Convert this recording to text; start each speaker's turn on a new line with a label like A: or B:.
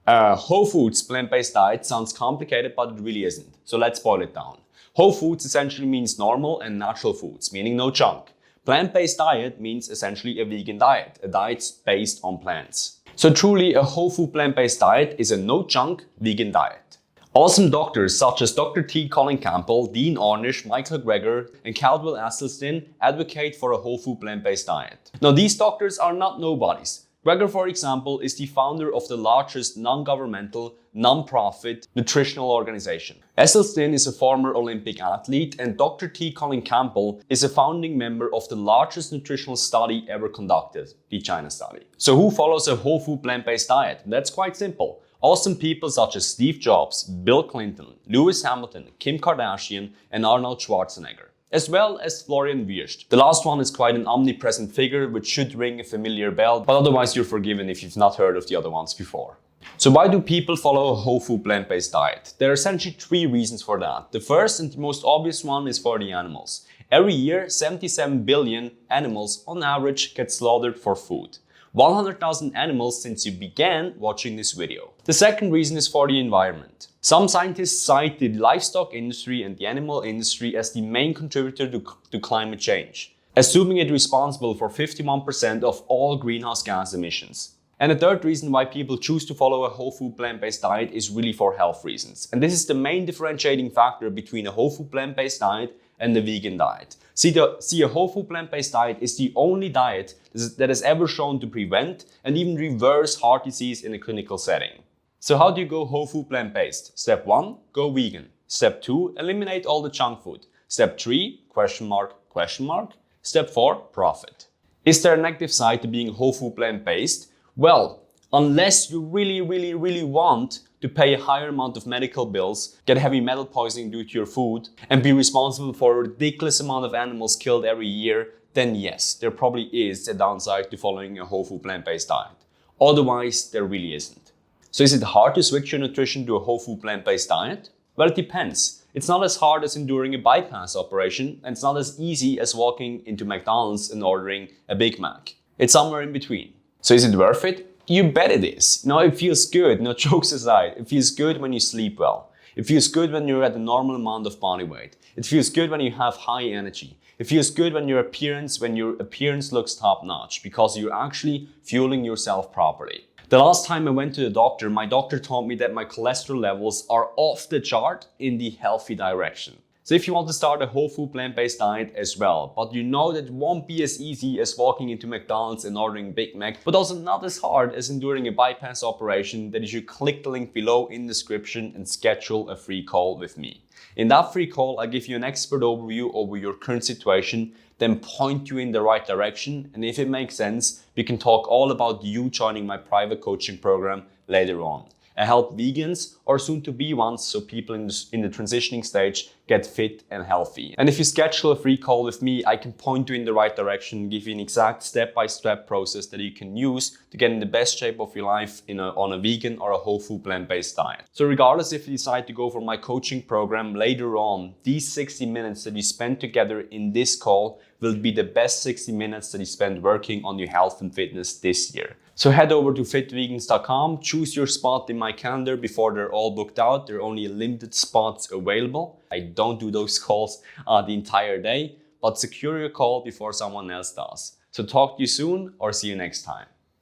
A: Whole foods plant-based diet sounds complicated, but it really isn't. So let's boil it down. Whole foods essentially means normal and natural foods, meaning no junk. Plant-based diet means essentially a vegan diet, a diet based on plants. So truly, a whole food plant-based diet is a no-junk vegan diet. Awesome doctors such as Dr. T. Colin Campbell, Dean Ornish, Michael Greger, and Caldwell Esselstyn advocate for a whole food plant-based diet. Now, these doctors are not nobodies. Greger, for example, is the founder of the largest non-governmental, non-profit nutritional organization. Esselstyn is a former Olympic athlete, and Dr. T. Colin Campbell is a founding member of the largest nutritional study ever conducted, the China study. So who follows a whole food plant-based diet? That's quite simple. Awesome people such as Steve Jobs, Bill Clinton, Lewis Hamilton, Kim Kardashian, and Arnold Schwarzenegger, as well as Florian Wüest. The last one is quite an omnipresent figure which should ring a familiar bell, but otherwise you're forgiven if you've not heard of the other ones before. So why do people follow a whole food plant-based diet? There are essentially three reasons for that. The first and the most obvious one is for the animals. Every year, 77 billion animals on average get slaughtered for food. 100,000 animals since you began watching this video. The second reason is for the environment. Some scientists cite the livestock industry and the animal industry as the main contributor to climate change, assuming it responsible for 51% of all greenhouse gas emissions. And the third reason why people choose to follow a whole food plant-based diet is really for health reasons. And this is the main differentiating factor between a whole food plant-based diet and the vegan diet. See, a whole food plant-based diet is the only diet that is ever shown to prevent and even reverse heart disease in a clinical setting. So how do you go whole food plant-based? Step 1, go vegan. Step 2, eliminate all the junk food. Step 3, question mark. Step 4, profit. Is there a negative side to being whole food plant-based? Well, unless you really want to pay a higher amount of medical bills, get heavy metal poisoning due to your food, and be responsible for a ridiculous amount of animals killed every year, then yes, there probably is a downside to following a whole food plant-based diet. Otherwise, there really isn't. So is it hard to switch your nutrition to a whole food plant-based diet? Well, it depends. It's not as hard as enduring a bypass operation, and it's not as easy as walking into McDonald's and ordering a Big Mac. It's somewhere in between. So is it worth it? You bet it is. It feels good. No jokes aside. It feels good when you sleep well. It feels good when you're at a normal amount of body weight. It feels good when you have high energy. It feels good when your appearance looks top notch because you're actually fueling yourself properly. The last time I went to the doctor, my doctor told me that my cholesterol levels are off the chart in the healthy direction. So if you want to start a whole food plant-based diet as well, but you know that it won't be as easy as walking into McDonald's and ordering Big Mac, but also not as hard as enduring a bypass operation, then you should click the link below in the description and schedule a free call with me. In that free call, I give you an expert overview over your current situation, then point you in the right direction, and if it makes sense, we can talk all about you joining my private coaching program later on. I help vegans or soon to be ones, so people in the transitioning stage get fit and healthy. And if you schedule a free call with me, I can point you in the right direction, give you an exact step-by-step process that you can use to get in the best shape of your life on a vegan or a whole food plant-based diet. So regardless if you decide to go for my coaching program later on, these 60 minutes that we spend together in this call will be the best 60 minutes that you spend working on your health and fitness this year. So head over to fitvegans.com, choose your spot in my calendar before they're all booked out. There are only limited spots available. I don't do those calls the entire day, but secure your call before someone else does. So talk to you soon or see you next time.